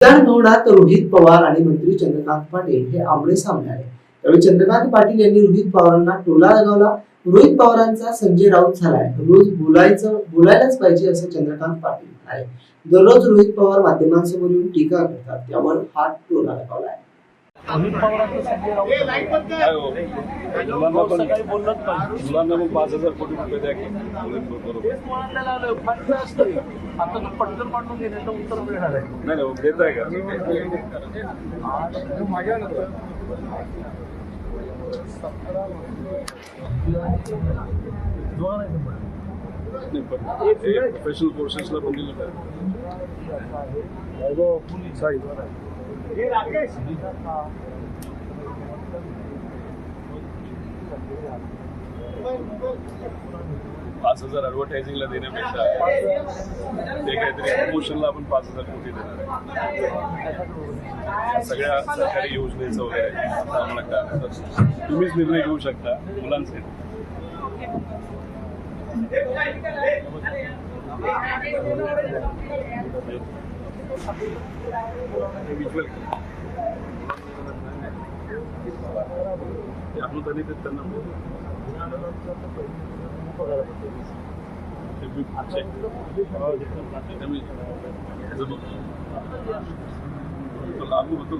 विधानभवनात रोहित पवार आणि मंत्री चंद्रकांत पाटील हे आमने सामने आले। त्यावेळी चंद्रकांत पाटील यांनी रोहित पवारांना टोला लगावला। रोहित पवारांचा संजय राऊत झालाय, रोज बोलायलाच पाहिजे असं चंद्रकांत पाटील म्हणाले। दररोज रोहित पवार माध्यमांसमोर येऊन टीका करतात, त्यावर हा टोला लगावलाय। रोहित पवारांचं संजय राऊत मुलांना मग 5,000 कोटी रुपये द्या की आता पटकन मांडून घेण्याचं उत्तर मिळणार आहे। नाही देत आहे का प्रोफेशनल कोर्सेसला पण दिलं काय 5,000 ॲडव्हर्टायझिंगला देण्यापेक्षा ते काहीतरी प्रमोशनला आपण 5,000 कोटी देणार आहे। सगळ्या सरकारी योजनेचं वगैरे आता आम्हाला काय तुम्हीच निर्णय घेऊ शकता मुलांचे। आपण तरी ते त्यांना लागू होतो